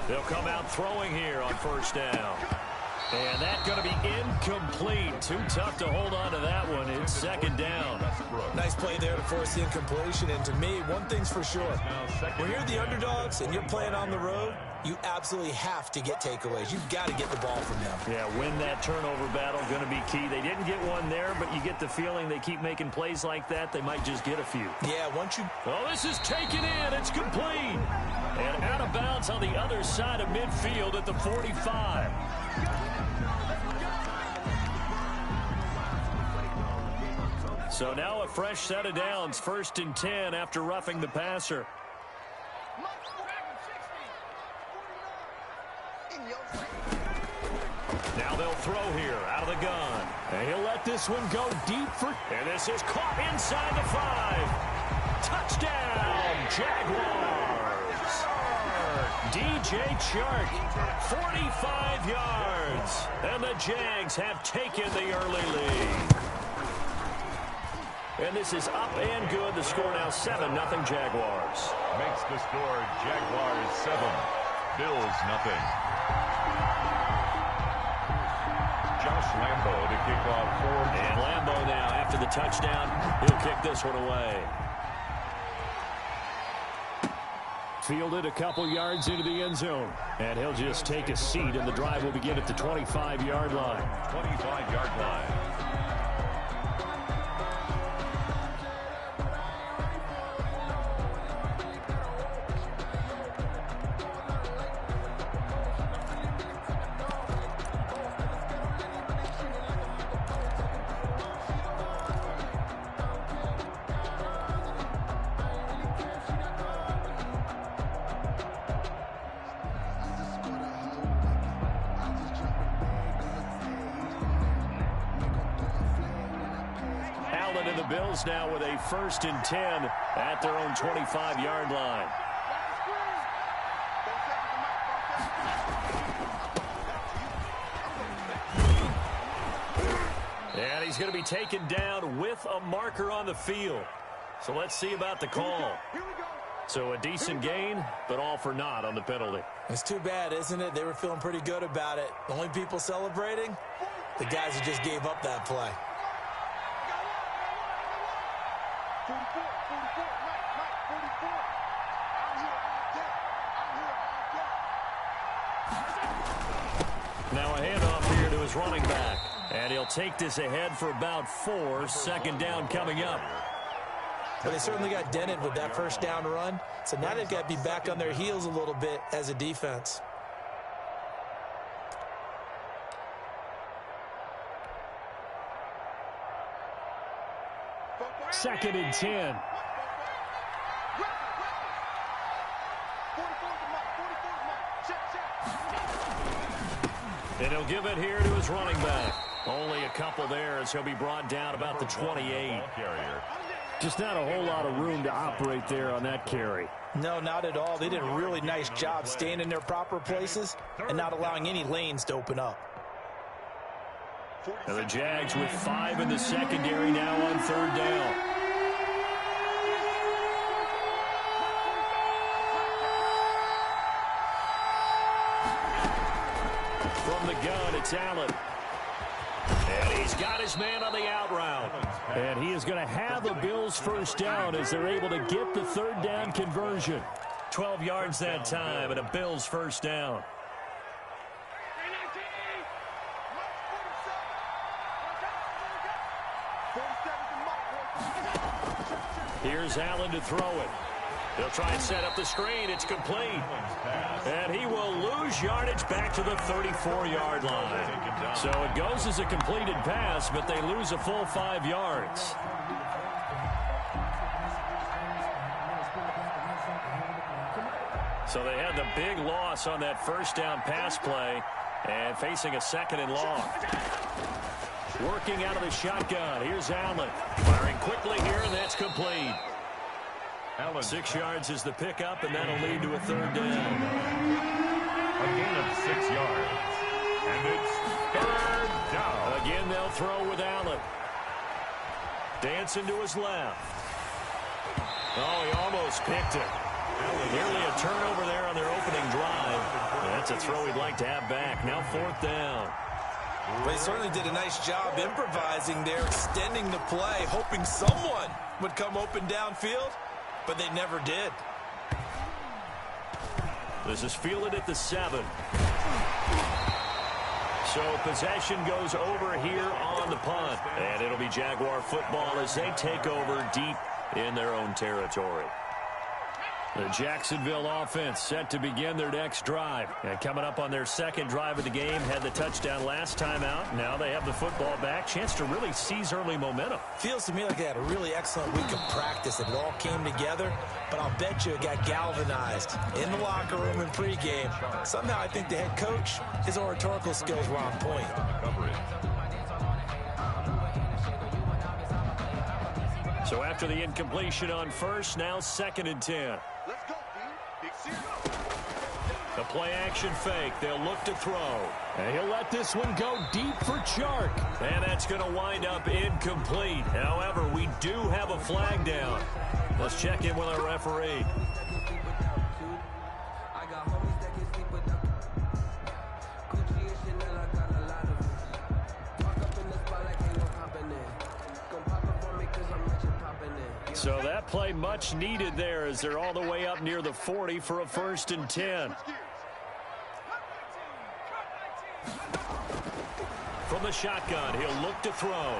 They'll come out throwing here on first down. And that's going to be incomplete. Too tough to hold on to that one. It's second down. Nice play there to force the incompletion. And to me, one thing's for sure. When you're the underdogs and you're playing on the road, you absolutely have to get takeaways. You've got to get the ball from them. Yeah, win that turnover battle, going to be key. They didn't get one there, but you get the feeling they keep making plays like that, they might just get a few. Yeah, once you... Oh, this is taken in. It's complete. And out of bounds on the other side of midfield at the 45. So now a fresh set of downs, 1st and 10 after roughing the passer. Now they'll throw here out of the gun. And he'll let this one go deep for... And this is caught inside the 5. Touchdown, Jaguars. DJ Chark, 45 yards. And the Jags have taken the early lead. And this is up and good. The score now 7-0 Jaguars. Makes the score Jaguars 7, Bills nothing. Josh Lambo to kick off for. And Lambo now, after the touchdown, he'll kick this one away. Fielded a couple yards into the end zone. And he'll just take a seat, and the drive will begin at the 25-yard line. 25-yard line. And the Bills now with a 1st and 10 at their own 25-yard line. And he's going to be taken down with a marker on the field. So let's see about the call. So a decent gain, but all for naught on the penalty. It's too bad, isn't it? They were feeling pretty good about it. The only people celebrating, the guys who just gave up that play. Now a handoff here to his running back. And he'll take this ahead for about 4. Second down coming up. Well, they certainly got dented with that first down run. So now they've got to be back on their heels a little bit as a defense. Second and 10. And he'll give it here to his running back. Only a couple there as he'll be brought down about the 28. Just not a whole lot of room to operate there on that carry. No, not at all. They did a really nice job staying in their proper places and not allowing any lanes to open up. And the Jags with 5 in the secondary now on 3rd down. From the gun, it's Allen. And he's got his man on the out route. And he is going to have the Bills 1st down as they're able to get the 3rd down conversion. 12 yards that time and a Bills 1st down. Here's Allen to throw it. They'll try and set up the screen. It's complete. And he will lose yardage back to the 34-yard line. So it goes as a completed pass, but they lose a full 5 yards. So they had the big loss on that 1st down pass play and facing a 2nd and long. Working out of the shotgun. Here's Allen. Firing quickly here, and that's complete. 6 yards is the pickup, and that'll lead to a 3rd down. A gain of 6 yards. And it's 3rd down. Again, they'll throw with Allen. Dancing to his left. Oh, he almost picked it. Nearly a turnover there on their opening drive. That's a throw he'd like to have back. Now 4th down. They certainly did a nice job improvising there, extending the play, hoping someone would come open downfield, but they never did. This is fielded at the 7. So possession goes over here on the punt. And it'll be Jaguar football as they take over deep in their own territory. The Jacksonville offense set to begin their next drive. And coming up on their second drive of the game, had the touchdown last time out. Now they have the football back. Chance to really seize early momentum. Feels to me like they had a really excellent week of practice and it all came together. But I'll bet you it got galvanized in the locker room and pregame. Somehow I think the head coach, his oratorical skills were on point. So after the incompletion on first, now 2nd and 10. The play action fake. They'll look to throw. And he'll let this one go deep for Chark. And that's going to wind up incomplete. However, we do have a flag down. Let's check in with our referee. So that play much needed there as they're all the way up near the 40 for a 1st and 10. From the shotgun, he'll look to throw.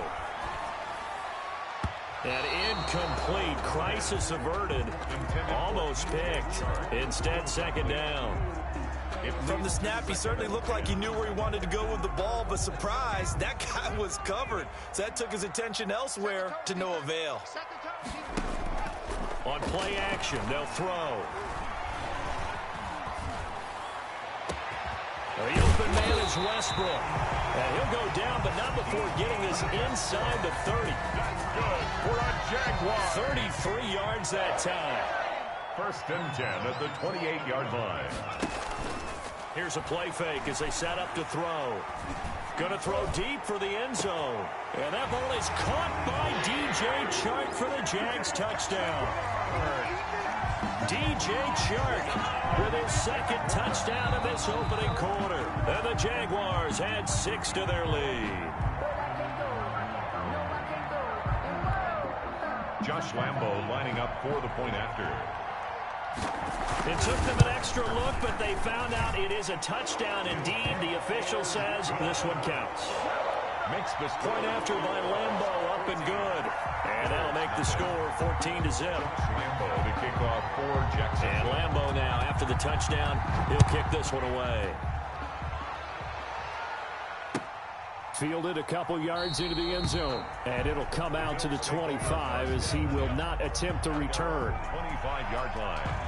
And incomplete. Crisis averted. Almost picked. Instead, 2nd down. From the snap, he certainly looked like he knew where he wanted to go with the ball, but surprise, that guy was covered. So that took his attention elsewhere to no avail. On play action, they'll throw. The open man is Westbrook. And he'll go down, but not before getting this inside the 30. That's good for a Jaguar. 33 yards that time. 1st and 10 at the 28-yard line. Here's a play fake as they set up to throw. Going to throw deep for the end zone. And that ball is caught by DJ Chark for the Jags touchdown. DJ Chark with his 2nd touchdown of this opening quarter. And the Jaguars add 6 to their lead. Josh Lambo lining up for the point after. It took them an extra look, but they found out it is a touchdown indeed. The official says this one counts. Makes this point after by Lambo, up and good. And that'll make the score 14-0. Lambo to kick off for Jackson. And Lambo now, after the touchdown, he'll kick this one away. Fielded a couple yards into the end zone. And it'll come out to the 25 as he will not attempt to return. 25-yard line.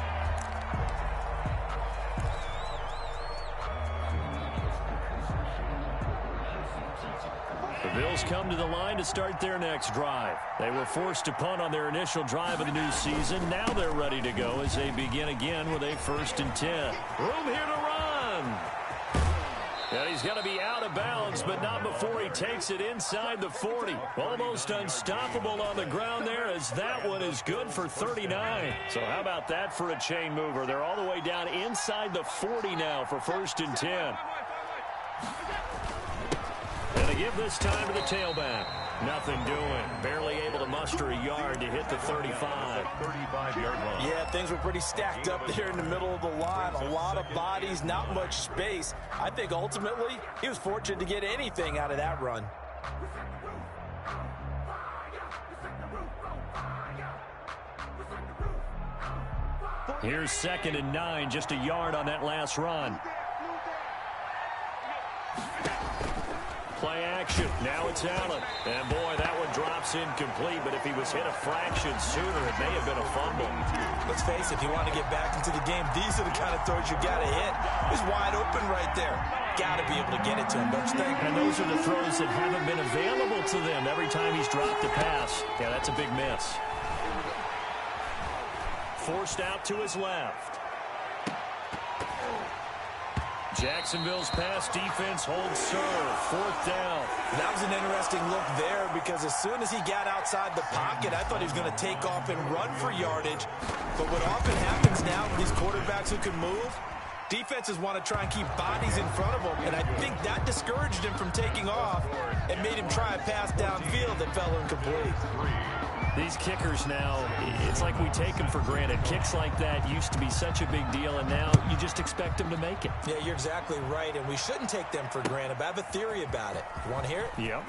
The Bills come to the line to start their next drive. They were forced to punt on their initial drive of the new season. Now they're ready to go as they begin again with a 1st and 10. Room here to run. And he's going to be out of bounds, but not before he takes it inside the 40. Almost unstoppable on the ground there as that one is good for 39. So how about that for a chain mover? They're all the way down inside the 40 now for 1st and 10. And they give this time to the tailback. Nothing doing. Barely able to muster a yard to hit the 35. 35-yard line. Yeah, things were pretty stacked up there in the middle of the line. A lot of bodies, not much space. I think ultimately he was fortunate to get anything out of that run. Here's 2nd and 9, just a yard on that last run. Play action. Now it's Allen. And, boy, that one drops incomplete. But if he was hit a fraction sooner, it may have been a fumble. Let's face it, if you want to get back into the game, these are the kind of throws you got to hit. He's wide open right there. Got to be able to get it to him, don't you think? And those are the throws that haven't been available to them every time he's dropped a pass. Yeah, that's a big miss. Forced out to his left. Jacksonville's pass defense holds serve. 4th down. That was an interesting look there because as soon as he got outside the pocket, I thought he was going to take off and run for yardage. But what often happens now with these quarterbacks who can move, defenses want to try and keep bodies in front of them, and I think that discouraged him from taking off and made him try a pass downfield that fell incomplete. These kickers now, it's like we take them for granted. Kicks like that used to be such a big deal, and now you just expect them to make it. Yeah, you're exactly right, and we shouldn't take them for granted, but I have a theory about it. You want to hear it? Yep.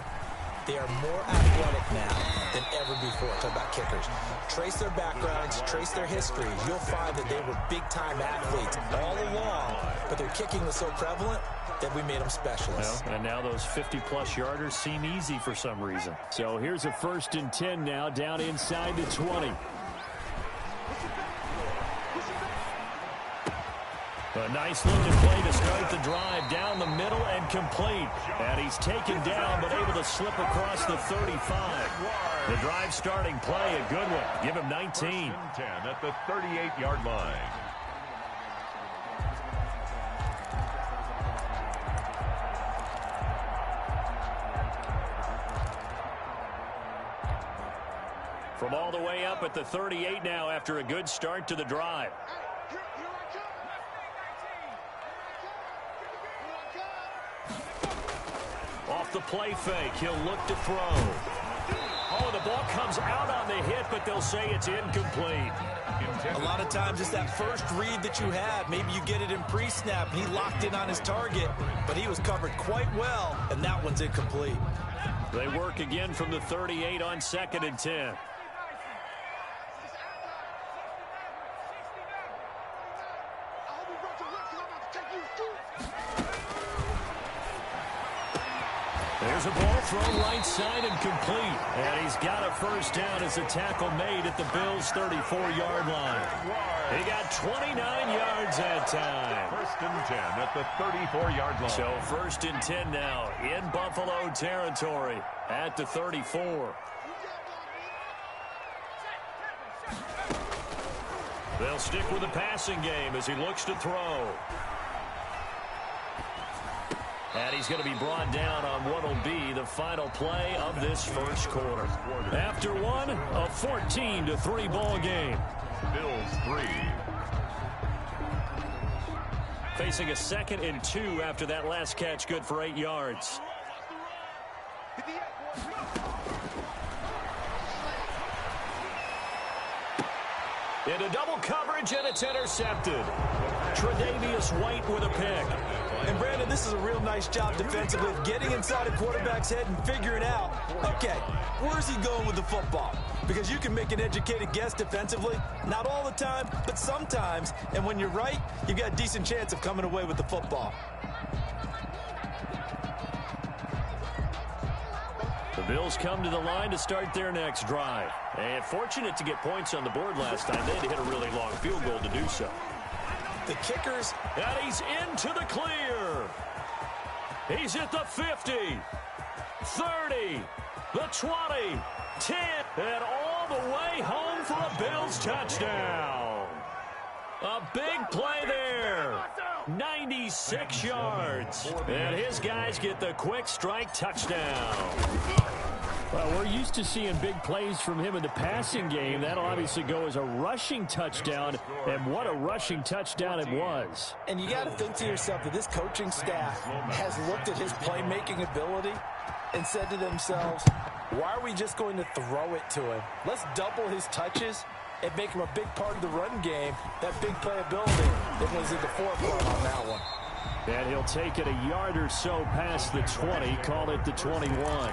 They are more athletic now than ever before. Talk about kickers. Trace their backgrounds, trace their history. You'll find that they were big-time athletes all along, but their kicking was so prevalent that we made them specialists. Well, and now those 50-plus yarders seem easy for some reason. So here's a 1st and 10 now, down inside the 20. A nice looking play to start the drive down the middle and complete. And he's taken down but able to slip across the 35. The drive starting play, a good one. Give him 19. 10 at the 38-yard line. From all the way up at the 38 now after a good start to the drive. Off the play fake, he'll look to throw. Oh, the ball comes out on the hit, but they'll say it's incomplete. A lot of times it's that first read that you have. Maybe you get it in pre-snap, and he locked in on his target, but he was covered quite well, and that one's incomplete. They work again from the 38 on 2nd and 10. There's a ball thrown right side and complete. And he's got a 1st down as a tackle made at the Bills' 34-yard line. He got 29 yards that time. 1st and 10 at the 34-yard line. So 1st and 10 now in Buffalo territory at the 34. They'll stick with the passing game as he looks to throw. And he's going to be brought down on what will be the final play of this 1st quarter. After one, a 14-3 ball game. Bills 3. Facing a 2nd and 2 after that last catch, good for 8 yards. Into double coverage, and it's intercepted. Tre'Davious White with a pick. And, Brandon, this is a real nice job defensively of getting inside a quarterback's head and figuring out, okay, where's he going with the football? Because you can make an educated guess defensively, not all the time, but sometimes. And when you're right, you've got a decent chance of coming away with the football. The Bills come to the line to start their next drive. And fortunate to get points on the board last time. They had to hit a really long field goal to do so. The kickers. And he's into the clear. He's at the 50, 30, the 20, 10, and all the way home for a Bills touchdown. A big play there. 96 yards. And his guys get the quick strike touchdown. Well, we're used to seeing big plays from him in the passing game. That'll obviously go as a rushing touchdown, and what a rushing touchdown it was. And you got to think to yourself that this coaching staff has looked at his playmaking ability and said to themselves, why are we just going to throw it to him? Let's double his touches and make him a big part of the run game. That big playability that was in the forefront on that one. And he'll take it a yard or so past the 20, call it the 21.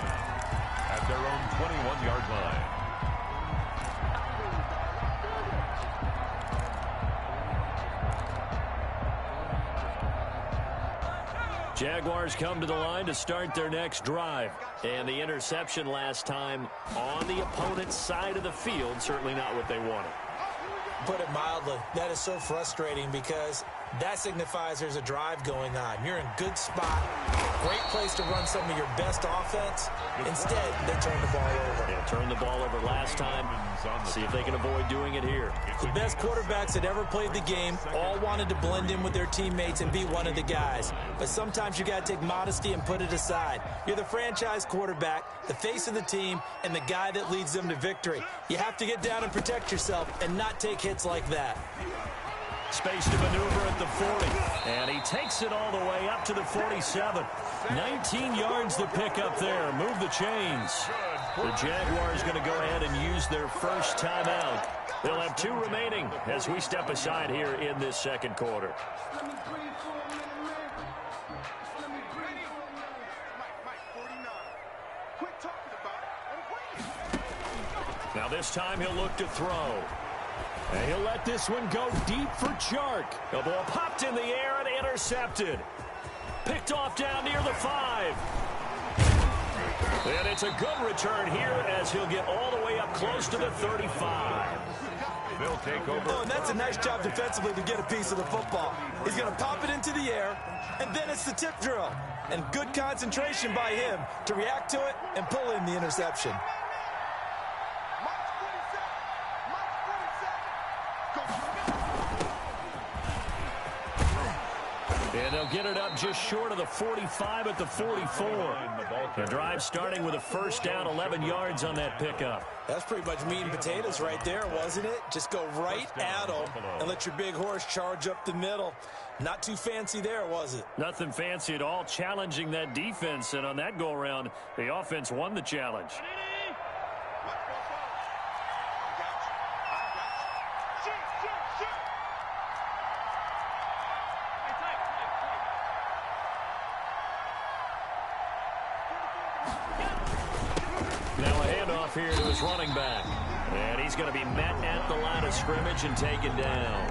At their own 21-yard line. Jaguars come to the line to start their next drive. And the interception last time on the opponent's side of the field, certainly not what they wanted. Put it mildly, that is so frustrating because That signifies there's a drive going on. You're in good spot. Great place to run some of your best offense. Instead, they turn the ball over. They turned the ball over last time. See if they can avoid doing it here. The best quarterbacks that ever played the game all wanted to blend in with their teammates and be one of the guys. But sometimes you got to take modesty and put it aside. You're the franchise quarterback, the face of the team, and the guy that leads them to victory. You have to get down and protect yourself and not take hits like that. Space to maneuver at the 40. And he takes it all the way up to the 47. 19 yards to pick up there. Move the chains. The Jaguars going to go ahead and use their first timeout. They'll have 2 remaining as we step aside here in this second quarter. Now this time he'll look to throw. And he'll let this one go deep for Chark. The ball popped in the air and intercepted. Picked off down near the 5. And it's a good return here as he'll get all the way up close to the 35. They'll take over. Oh, and that's a nice job defensively to get a piece of the football. He's going to pop it into the air, and then it's the tip drill. And good concentration by him to react to it and pull in the interception. And they'll get it up just short of the 45 at the 44. The drive starting with a first down, 11 yards on that pickup. That's pretty much meat and potatoes right there, wasn't it? Just go right at them and let your big horse charge up the middle. Not too fancy there, was it? Nothing fancy at all, challenging that defense. And on that go-around, the offense won the challenge. Now a handoff here to his running back. And he's going to be met at the line of scrimmage and taken down.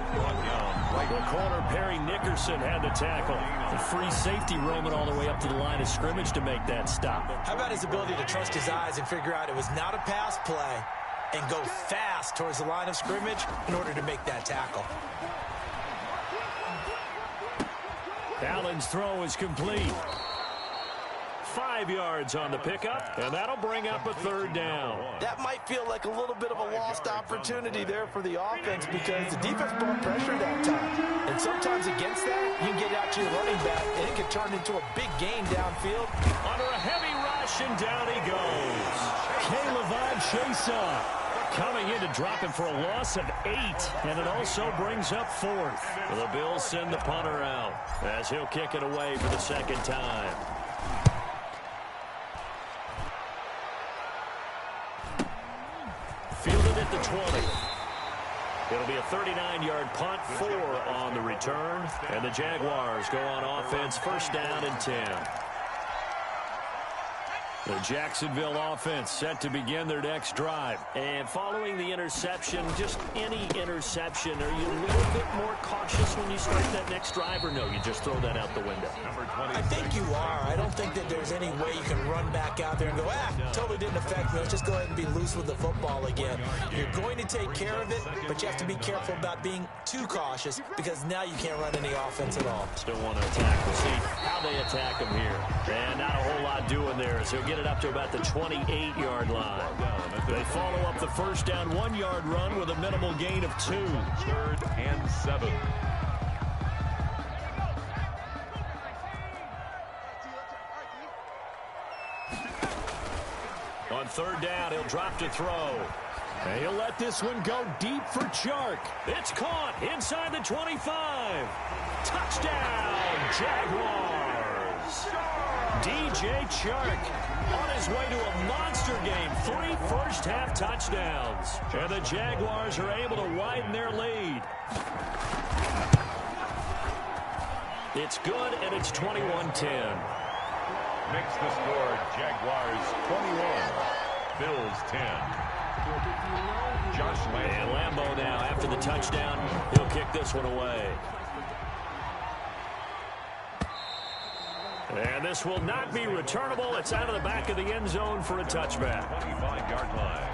The corner, Perry Nickerson, had the tackle. The free safety roaming all the way up to the line of scrimmage to make that stop. How about his ability to trust his eyes and figure out it was not a pass play and go fast towards the line of scrimmage in order to make that tackle? Allen's throw is complete. 5 yards on the pickup, and that'll bring up a third down. That might feel like a little bit of a lost opportunity there for the offense because the defense brought pressure that time. And sometimes against that, you can get out to your running back, and it can turn into a big gain downfield. Under a heavy rush, and down he goes. Caleb Chesa coming in to drop him for a loss of 8, and it also brings up 4th. The Bills send the punter out as he'll kick it away for the second time. Fielded at the 20. It'll be a 39-yard punt, 4 on the return, and the Jaguars go on offense, first down and 10. The Jacksonville offense set to begin their next drive. And following the interception, just any interception, are you a little bit more cautious when you start that next drive, or no, you just throw that out the window? I think you are. I don't think that there's any way you can run back out there and go, totally didn't affect me. Let's just go ahead and be loose with the football again. You're going to take care of it, but you have to be careful about being too cautious because now you can't run any offense at all. Still want to attack. We'll see how they attack him here. And not a whole lot doing there as he'll get it up to about the 28-yard line. They follow up the first down 1-yard run with a minimal gain of 2. 3rd and 7. On 3rd down, he'll drop to throw. And he'll let this one go deep for Chark. It's caught inside the 25. Touchdown, Jaguars. DJ Chark on his way to a monster game. 3 first-half touchdowns. And the Jaguars are able to widen their lead. It's good, and it's 21-10. Makes the score Jaguars 21, Bills 10. Josh Lambo. And Lambo now, after the touchdown, he'll kick this one away. And this will not be returnable. It's out of the back of the end zone for a touchback. 25-yard line.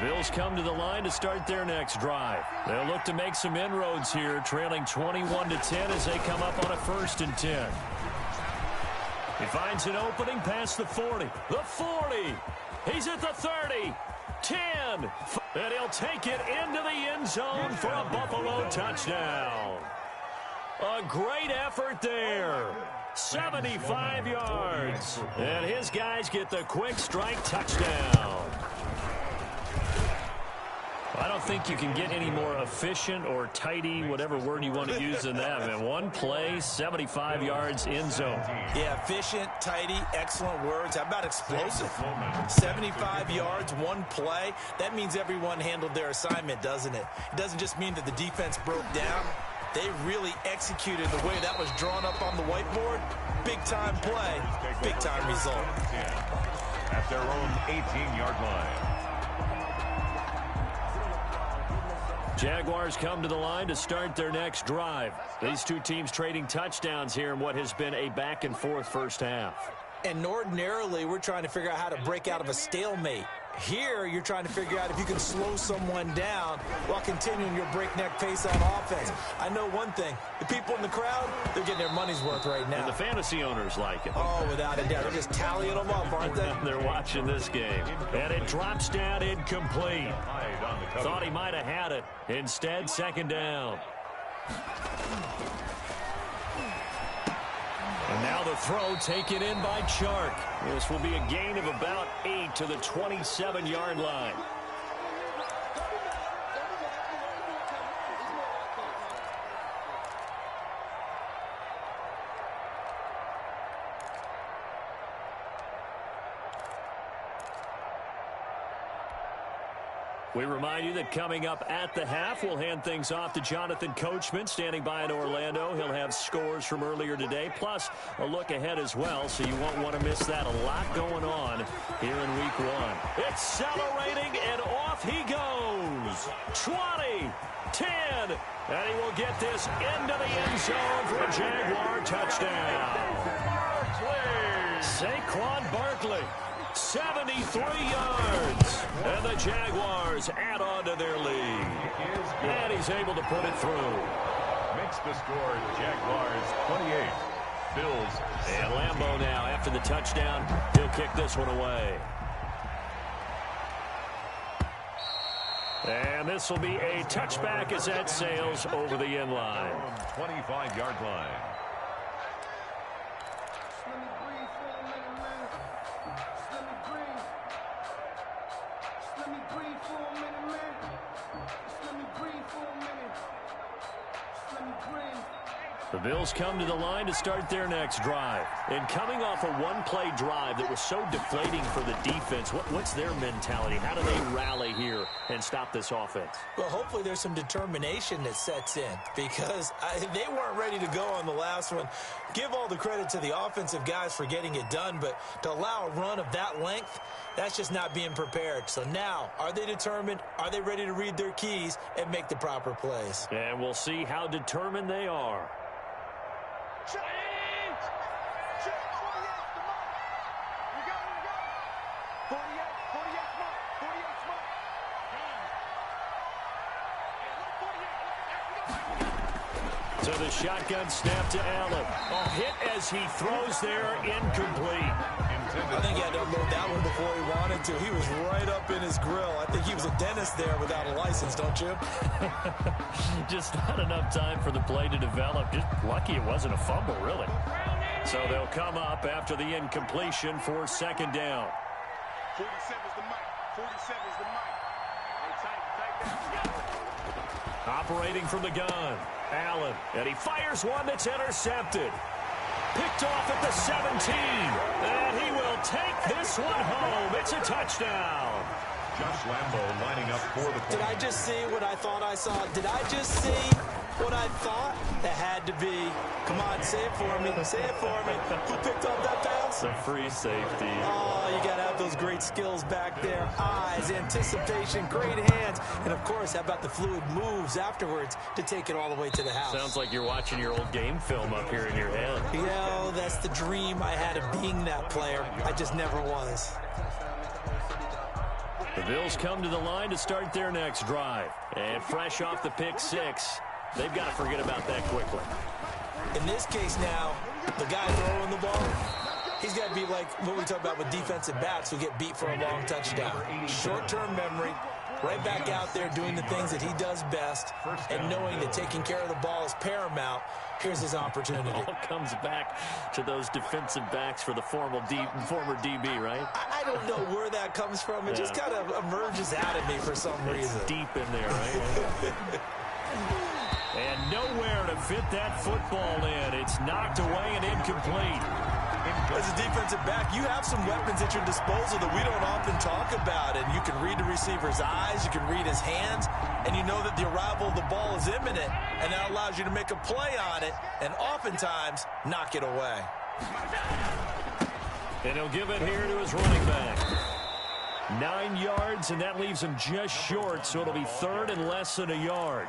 Bills come to the line to start their next drive. They'll look to make some inroads here, trailing 21-10 as they come up on a 1st and 10. He finds an opening past the 40. The 40. He's at the 30. 10. And he'll take it into the end zone for a Buffalo touchdown. A great effort there. 75 yards. And his guys get the quick strike touchdown. I don't think you can get any more efficient or tidy, whatever word you want to use in that. Man, one play, 75 yards, end zone. Yeah, efficient, tidy, excellent words. How about explosive? 75 yards, one play. That means everyone handled their assignment, doesn't it? It doesn't just mean that the defense broke down. They really executed the way that was drawn up on the whiteboard. Big-time play, big-time result. At their own 18-yard line. Jaguars come to the line to start their next drive. These two teams trading touchdowns here in what has been a back-and-forth first half. And ordinarily, we're trying to figure out how to break out of a stalemate. Here, you're trying to figure out if you can slow someone down while continuing your breakneck pace on offense. I know one thing. The people in the crowd, they're getting their money's worth right now. And the fantasy owners like it. Oh, without a doubt. They're just tallying them up, aren't they? They're watching this game. And it drops down incomplete. Thought he might have had it. Instead, 2nd down. And now the throw taken in by Chark. This will be a gain of about 8 to the 27-yard line. We remind you that coming up at the half, we'll hand things off to Jonathan Coachman, standing by in Orlando. He'll have scores from earlier today, plus a look ahead as well, so you won't want to miss that. A lot going on here in Week 1. Accelerating, and off he goes. 20, 10, and he will get this into the end zone for a Jaguar touchdown. Saquon Barkley. 73 yards. And the Jaguars add on to their lead. And he's able to put it through. Makes the score Jaguars 28. Bills. And Lambeau now, after the touchdown, he'll kick this one away. And this will be a touchback as that sails over the end line. 25-yard line. The Bills come to the line to start their next drive. And coming off a one-play drive that was so deflating for the defense, what's their mentality? How do they rally here and stop this offense? Well, hopefully there's some determination that sets in, because they weren't ready to go on the last one. Give all the credit to the offensive guys for getting it done, but to allow a run of that length, that's just not being prepared. So now, are they determined? Are they ready to read their keys and make the proper plays? And we'll see how determined they are. So the shotgun snap to Allen. A hit as he throws there, incomplete. I think he had to unload that one before he wanted to. He was right up in his grill. I think he was a dentist there without a license, don't you? Just not enough time for the play to develop. Just lucky it wasn't a fumble, really. So they'll come up after the incompletion for 2nd down. 47's the mic. 47's the mic. Operating from the gun, Allen, and he fires one that's intercepted. Picked off at the 17, and he will take this one home. It's a touchdown. Josh Lambeau lining up for the point. Did I just see what I thought I saw? Did I just see what I thought? That had to be. Come on, say it for me. Say it for me. Who picked up that pass? The free safety. Oh, you got to have those great skills back there. Eyes, anticipation, great hands. And, of course, how about the fluid moves afterwards to take it all the way to the house? Sounds like you're watching your old game film up here in your head. Yeah, that's the dream I had of being that player. I just never was. The Bills come to the line to start their next drive. And fresh off the pick six, they've got to forget about that quickly. In this case now, the guy throwing the ball, he's got to be like what we talk about with defensive backs who get beat for a long touchdown. Short-term memory, right back out there doing the things that he does best, and knowing that taking care of the ball is paramount. Here's his opportunity. It all comes back to those defensive backs for the former DB, right? I don't know where that comes from. It just kind of emerges out of me for some reason. It's deep in there, right? And nowhere to fit that football in. It's knocked away and incomplete. As a defensive back, you have some weapons at your disposal that we don't often talk about. And you can read the receiver's eyes, you can read his hands, and you know that the arrival of the ball is imminent, and that allows you to make a play on it and oftentimes knock it away. And he'll give it here to his running back. 9 yards, and that leaves him just short, so it'll be third and less than a yard.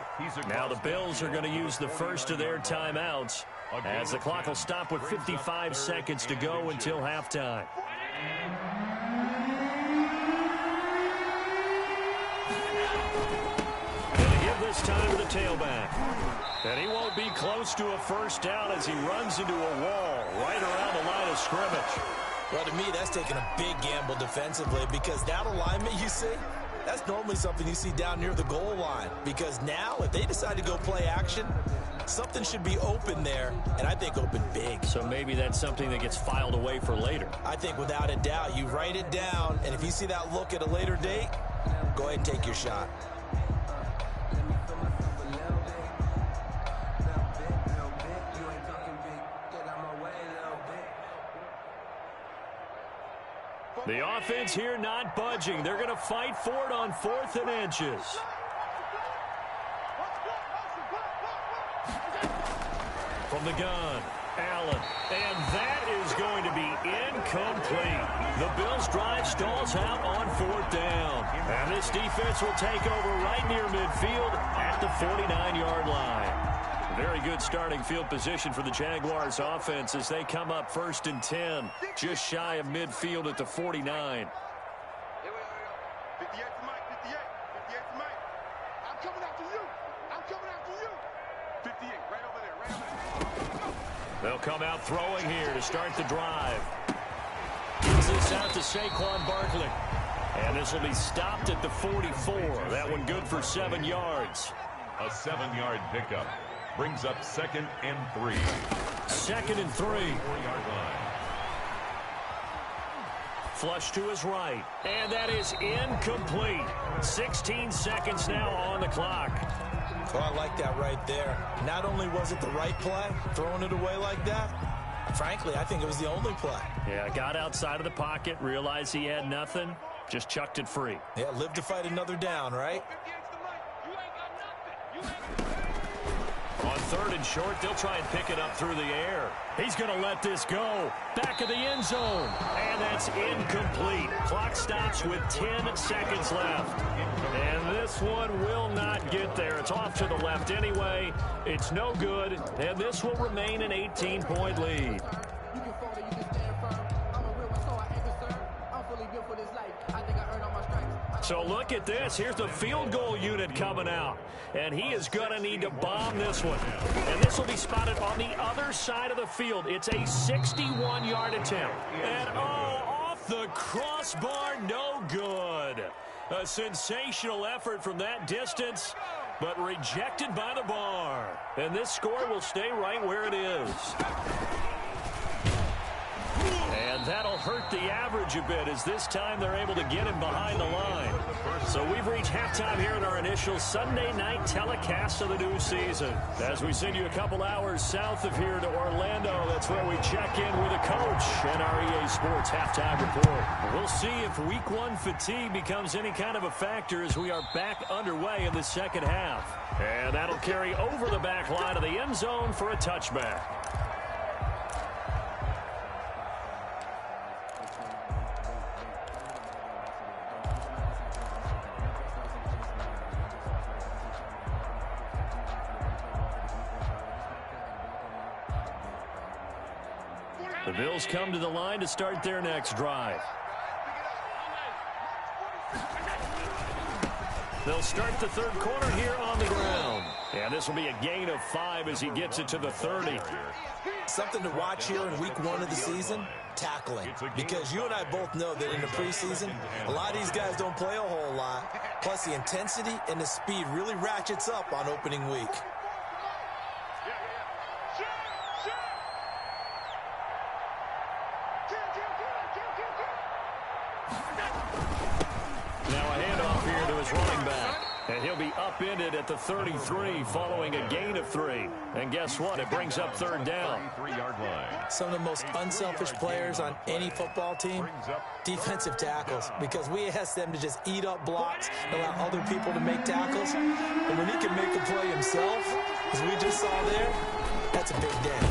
Now the Bills are going to use the first of their timeouts, as the clock will stop with 55 seconds to go until halftime. Going to give this time to the tailback. And he won't be close to a first down as he runs into a wall right around the line of scrimmage. Well, to me, that's taking a big gamble defensively, because that alignment you see, that's normally something you see down near the goal line. Because now, if they decide to go play action, something should be open there, and I think open big. So maybe that's something that gets filed away for later. I think without a doubt, you write it down, and if you see that look at a later date, go ahead and take your shot. The offense here not budging. They're going to fight for it on 4th and inches. From the gun, Allen. And that is going to be incomplete. The Bills' drive stalls out on 4th down. And this defense will take over right near midfield at the 49-yard line. Very good starting field position for the Jaguars offense as they come up 1st and 10, just shy of midfield at the 49. 58 to Mike, 58 to Mike. I'm coming after you. I'm coming after you. 58, right over there, right over there. They'll come out throwing here to start the drive. Gives this out to Saquon Barkley. And this will be stopped at the 44. That one good for 7 yards. A 7-yard pickup. Brings up 2nd and 3. 2nd and 3. 4-yard line. Flush to his right. And that is incomplete. 16 seconds now on the clock. Oh, I like that right there. Not only was it the right play, throwing it away like that, frankly, I think it was the only play. Yeah, got outside of the pocket, realized he had nothing, just chucked it free. Yeah, live to fight another down, right? 58 to Mike. You ain't got nothing. You ain't got nothing. On 3rd and short, they'll try and pick it up through the air. He's going to let this go. Back of the end zone. And that's incomplete. Clock stops with 10 seconds left. And this one will not get there. It's off to the left anyway. It's no good. And this will remain an 18-point lead. You can fall or you can stand firm. I'm a real one, so I ain't concerned. I'm fully built for this life. I think I earned all my stripes. So look at this. Here's the field goal unit coming out. And he is going to need to bomb this one. And this will be spotted on the other side of the field. It's a 61-yard attempt. And, off the crossbar, no good. A sensational effort from that distance, but rejected by the bar. And this score will stay right where it is. And that'll hurt the average a bit as this time they're able to get him behind the line. So we've reached halftime here in our initial Sunday night telecast of the new season. As we send you a couple hours south of here to Orlando, that's where we check in with a coach and our EA Sports halftime report. We'll see if week 1 fatigue becomes any kind of a factor as we are back underway in the second half. And that'll carry over the back line of the end zone for a touchback. The Bills come to the line to start their next drive. They'll start the third quarter here on the ground. And this will be a gain of 5 as he gets it to the 30. Something to watch here in week 1 of the season, tackling. Because you and I both know that in the preseason, a lot of these guys don't play a whole lot. Plus, the intensity and the speed really ratchets up on opening week. Now a handoff here to his running back. And he'll be upended at the 33 following a gain of 3. And guess what? It brings up third down. Some of the most unselfish players on any football team, defensive tackles, because we ask them to just eat up blocks and allow other people to make tackles. And when he can make a play himself, as we just saw there, that's a big day.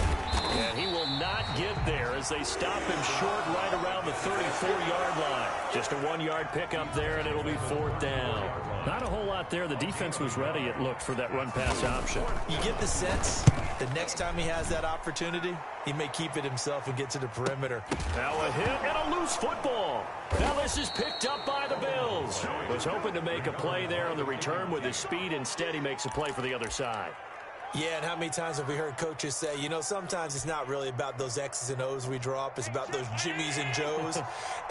And he will not get there as they stop him short right around the 34-yard line. Just a 1-yard pickup there, and it'll be fourth down. Not a whole lot there. The defense was ready, it looked, for that run-pass option. You get the sense that next time he has that opportunity, he may keep it himself and get to the perimeter. Now a hit and a loose football. Now this is picked up by the Bills. Was hoping to make a play there on the return with his speed. Instead, he makes a play for the other side. Yeah, and how many times have we heard coaches say, you know, sometimes it's not really about those X's and O's we draw up. It's about those Jimmies and Joes.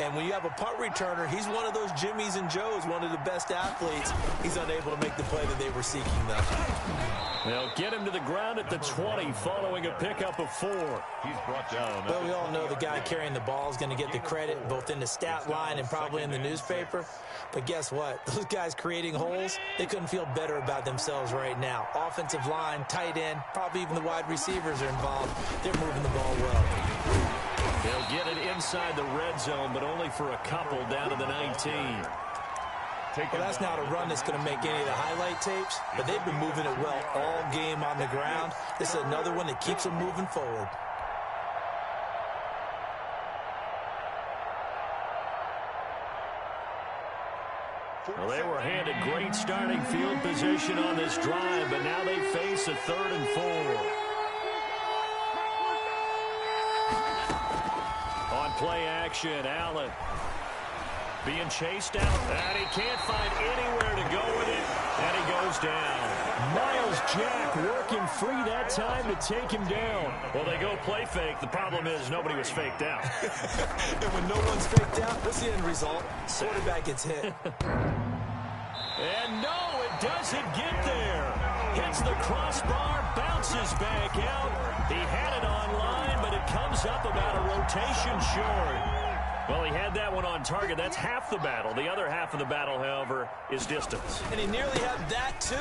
And when you have a punt returner, he's one of those Jimmies and Joes, one of the best athletes. He's unable to make the play that they were seeking, though. They'll get him to the ground at the 20 following a pickup of 4. He's brought down. Well, we all know the guy carrying the ball is going to get the credit both in the stat line and probably in the newspaper. But guess what? Those guys creating holes, they couldn't feel better about themselves right now. Offensive line, tight end, probably even the wide receivers are involved. They're moving the ball well. They'll get it inside the red zone, but only for a couple down to the 19. Well, that's not a run that's going to make any of the highlight tapes, but they've been moving it well all game on the ground. This is another one that keeps them moving forward. Well, they were handed great starting field position on this drive, but now they face a 3rd and 4. On play action, Allen being chased out, and he can't find anywhere to go with it, and he goes down. Miles Jack working free that time to take him down. Well, they go play fake. The problem is nobody was faked out. And when no one's faked out, what's the end result? Quarterback gets hit. And no, it doesn't get there. Hits the crossbar, bounces back out. He had it online, but it comes up about a rotation short. Well, he had that one on target. That's half the battle. The other half of the battle, however, is distance. And he nearly had that, too.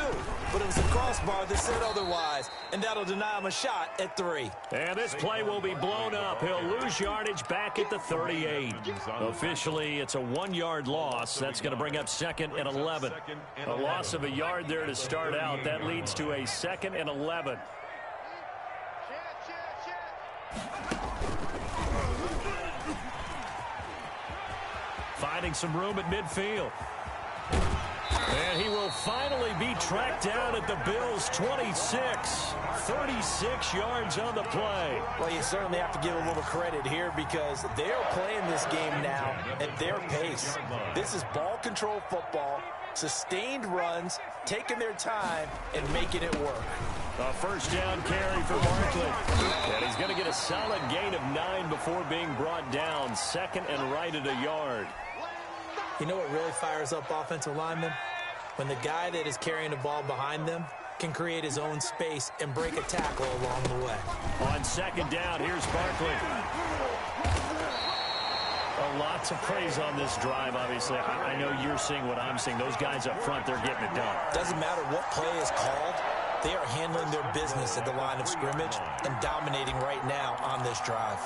But it was a crossbar that said otherwise. And that'll deny him a shot at 3. And this play will be blown up. He'll lose yardage back at the 38. Officially, it's a 1-yard loss. That's going to bring up 2nd and 11. A loss of a yard there to start out. That leads to a 2nd and 11. Finding some room at midfield. And he will finally be tracked down at the Bills' 26. 36 yards on the play. Well, you certainly have to give a little credit here because they're playing this game now at their pace. This is ball control football, sustained runs, taking their time, and making it work. A first down carry for Barkley. And he's going to get a solid gain of 9 before being brought down. 2nd and right at a yard. You know what really fires up offensive linemen? When the guy that is carrying the ball behind them can create his own space and break a tackle along the way. On 2nd down, here's Barkley. A lot to praise on this drive, obviously. I know you're seeing what I'm seeing. Those guys up front, they're getting it done. Doesn't matter what play is called. They are handling their business at the line of scrimmage and dominating right now on this drive.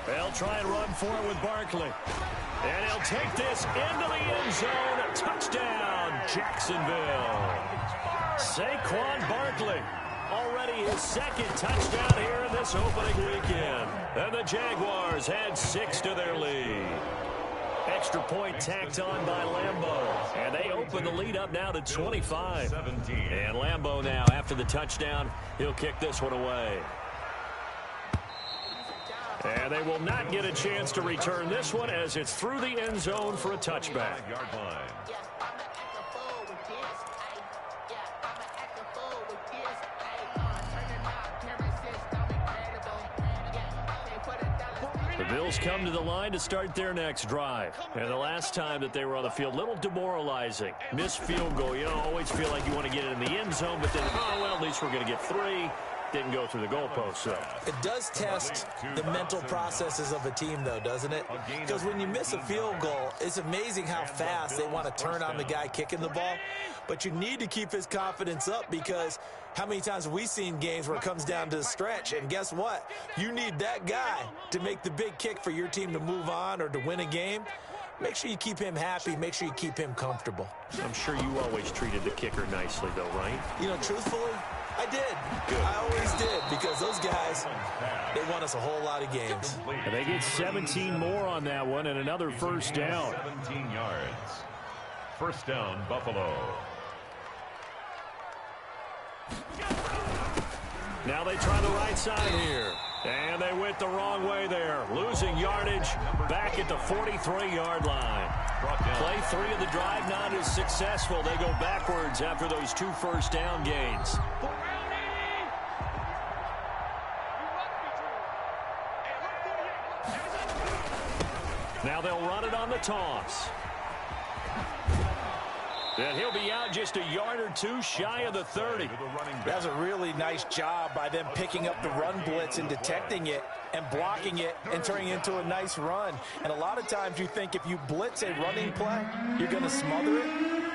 They'll try and run for it with Barkley. And he'll take this into the end zone. A touchdown, Jacksonville. Saquon Barkley, already his 2nd touchdown here in this opening weekend. And the Jaguars add 6 to their lead. Extra point tacked on by Lambeau. And they open the lead up now to 25. 17. And Lambeau now, after the touchdown, he'll kick this one away. And they will not get a chance to return this one as it's through the end zone for a touchback. 5-yard line. The Bills come to the line to start their next drive. And the last time that they were on the field, a little demoralizing. Missed field goal. You know, always feel like you want to get it in the end zone, but then, oh, well, at least we're going to get 3. Didn't go through the goalpost, so. It does test the mental processes of a team, though, doesn't it? Because when you miss a field goal, it's amazing how fast they want to turn on the guy kicking the ball. But you need to keep his confidence up, because how many times have we seen games where it comes down to the stretch? And guess what? You need that guy to make the big kick for your team to move on or to win a game. Make sure you keep him happy. Make sure you keep him comfortable. I'm sure you always treated the kicker nicely, though, right? You know, truthfully, I did. Good. I always did, because those guys, they won us a whole lot of games. And they get 17 more on that one and another first down. 17 yards. First down, Buffalo. Now they try the right side here. And they went the wrong way there. Losing yardage back at the 43-yard line. Play 3 of the drive not as successful. They go backwards after those 2 first down gains. Now they'll run it on the toss. And he'll be out just a yard or 2 shy of the 30. That's a really nice job by them picking up the run blitz and detecting it and blocking it and turning it into a nice run. And a lot of times you think if you blitz a running play, you're going to smother it.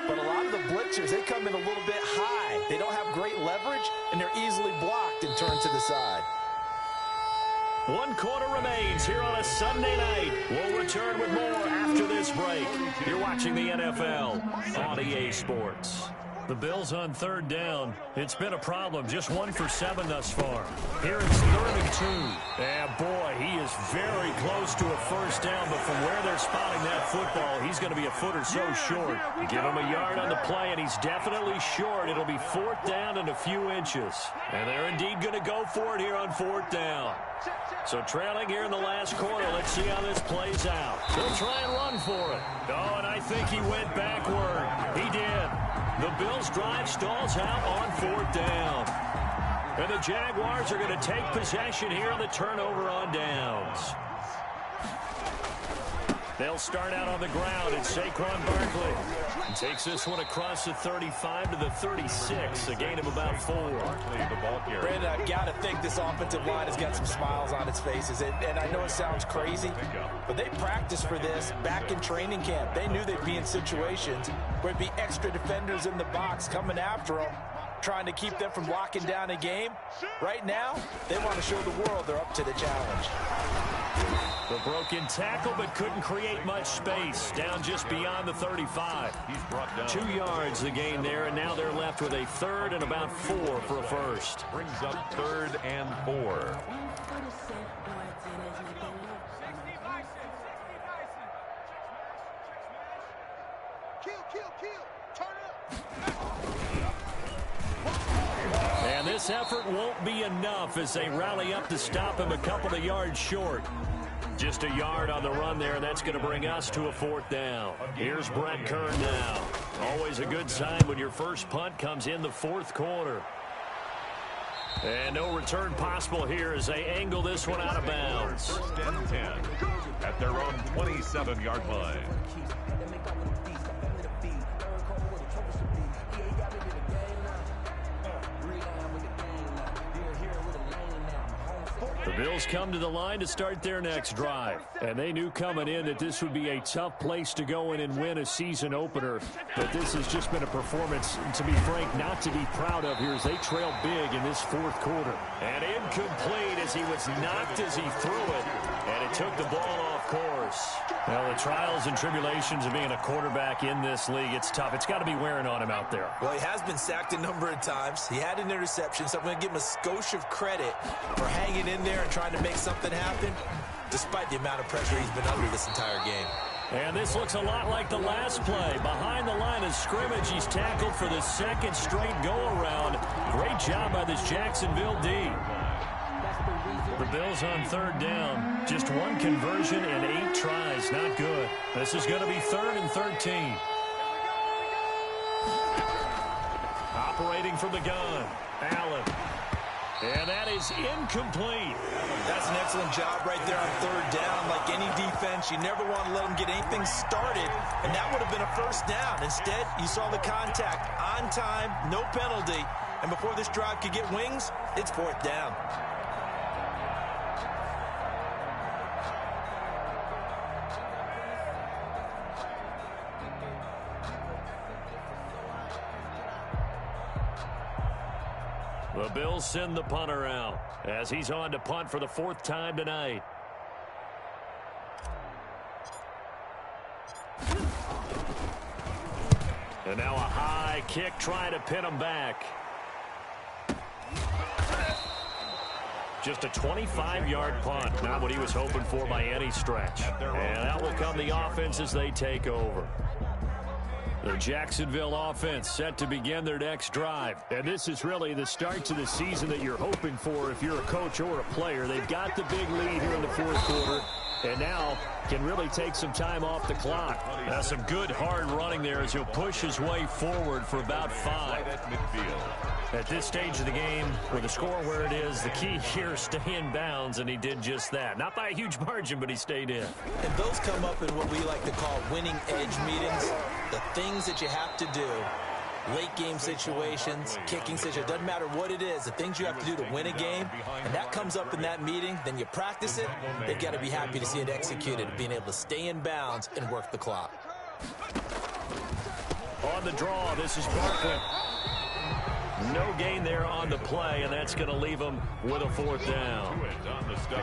But a lot of the blitzers, they come in a little bit high. They don't have great leverage, and they're easily blocked and turned to the side. 1 quarter remains here on a Sunday night. We'll return with more after this break. You're watching the NFL on EA Sports. The Bills on 3rd down. It's been a problem. Just 1 for 7 thus far. Here it's 3rd and 2. And boy, he is very close to a first down, but from where they're spotting that football, he's going to be a foot or so short. Give him a yard on the play, and he's definitely short. It'll be 4th down and a few inches. And they're indeed going to go for it here on 4th down. So trailing here in the last quarter. Let's see how this plays out. They'll try and run for it. Oh, and I think he went backward. He did. The Bills' drive stalls out on 4th down. And the Jaguars are going to take possession here on the turnover on downs. They'll start out on the ground, and Saquon Barkley takes this one across the 35 to the 36, a gain of about 4. Brandon, I've got to think this offensive line has got some smiles on its faces. And I know it sounds crazy, but they practiced for this back in training camp. They knew they'd be in situations where it'd be extra defenders in the box coming after them, trying to keep them from locking down a game. Right now, they want to show the world they're up to the challenge. The broken tackle, but couldn't create much space. Down just beyond the 35. 2 yards the gain there, and now they're left with a 3rd and about 4 for a first. Brings up 3rd and 4. And this effort won't be enough as they rally up to stop him a couple of yards short. Just a yard on the run there, and that's going to bring us to a 4th down. Here's Brett Kern now. Always a good sign when your first punt comes in the 4th quarter. And no return possible here as they angle this one out of bounds. 1st and 10 at their own 27-yard line. The Bills come to the line to start their next drive. And they knew coming in that this would be a tough place to go in and win a season opener. But this has just been a performance, to be frank, not to be proud of here as they trail big in this 4th quarter. And incomplete as he was knocked as he threw it. And it took the ball off course. Well, the trials and tribulations of being a quarterback in this league, it's tough. It's got to be wearing on him out there. Well, he has been sacked a number of times. He had an interception, so I'm going to give him a skosh of credit for hanging in there and trying to make something happen, despite the amount of pressure he's been under this entire game. And this looks a lot like the last play. Behind the line of scrimmage, he's tackled for the second straight go-around. Great job by this Jacksonville D. The Bills on third down. Just one conversion in 8 tries. Not good. This is going to be 3rd and 13. Operating from the gun. Allen. And that is incomplete. That's an excellent job right there on third down. Like any defense, you never want to let them get anything started, and that would have been a first down. Instead, you saw the contact on time, no penalty, and before this drive could get wings, it's 4th down. The Bills send the punter out as he's on to punt for the 4th time tonight. And now a high kick trying to pin him back. Just a 25-yard punt. Not what he was hoping for by any stretch. And out will come the offense as they take over. The Jacksonville offense set to begin their next drive. And this is really the start to the season that you're hoping for if you're a coach or a player. They've got the big lead here in the 4th quarter. And now can really take some time off the clock. Now some good hard running there as he'll push his way forward for about 5. At this stage of the game, with the score where it is, the key here is stay in bounds, and he did just that. Not by a huge margin, but he stayed in. And those come up in what we like to call winning edge meetings. The things that you have to do, late game situations, kicking situations, doesn't matter what it is, the things you have to do to win a game, and that comes up in that meeting, then you practice it, they've got to be happy to see it executed, being able to stay in bounds and work the clock. On the draw, this is Barkley. No gain there on the play, and that's going to leave him with a 4th down.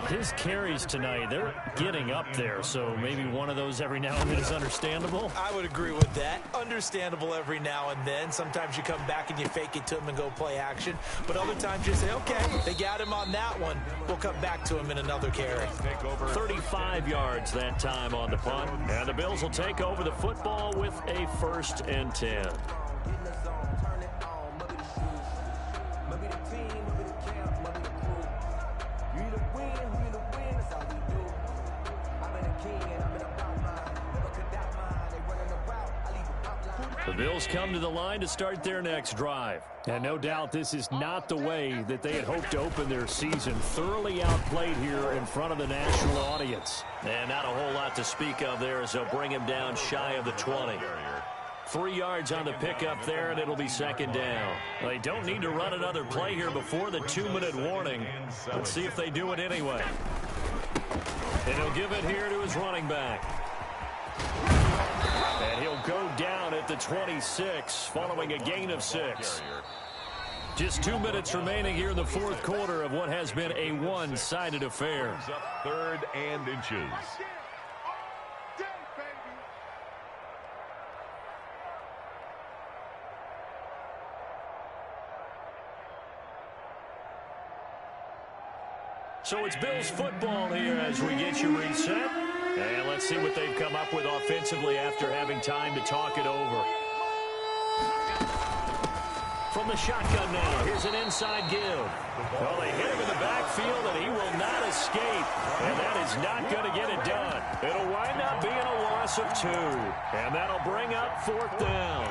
His carries tonight, they're getting up there, so maybe one of those every now and then is understandable. I would agree with that. Understandable every now and then. Sometimes you come back and you fake it to him and go play action. But other times you say, okay, they got him on that one. We'll come back to him in another carry. 35 yards that time on the punt. And the Bills will take over the football with a 1st and 10. The Bills come to the line to start their next drive. And no doubt this is not the way that they had hoped to open their season. Thoroughly outplayed here in front of the national audience. And not a whole lot to speak of there as they'll bring him down shy of the 20. 3 yards on the pickup there, and it'll be 2nd down. They don't need to run another play here before the 2-minute warning. Let's see if they do it anyway. And he'll give it here to his running back. And he'll go down at the 26 following a gain of 6. Just 2 minutes remaining here in the 4th quarter of what has been a one-sided affair. 3rd and inches. So it's Bills football here as we get you reset. And let's see what they've come up with offensively after having time to talk it over. From the shotgun now, here's an inside give. Well, they hit him in the backfield, and he will not escape. And that is not going to get it done. It'll wind up being a loss of 2. And that'll bring up 4th down.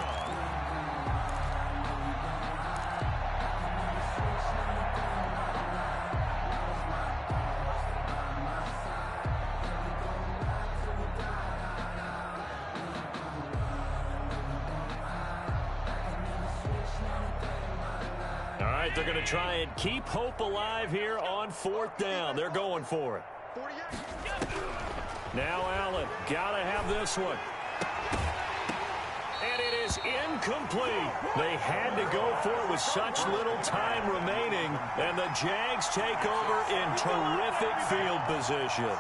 They're going to try and keep hope alive here on 4th down. They're going for it. Now Allen, got to have this one. And it is incomplete. They had to go for it with such little time remaining. And the Jags take over in terrific field position.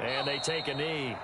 And they take a knee.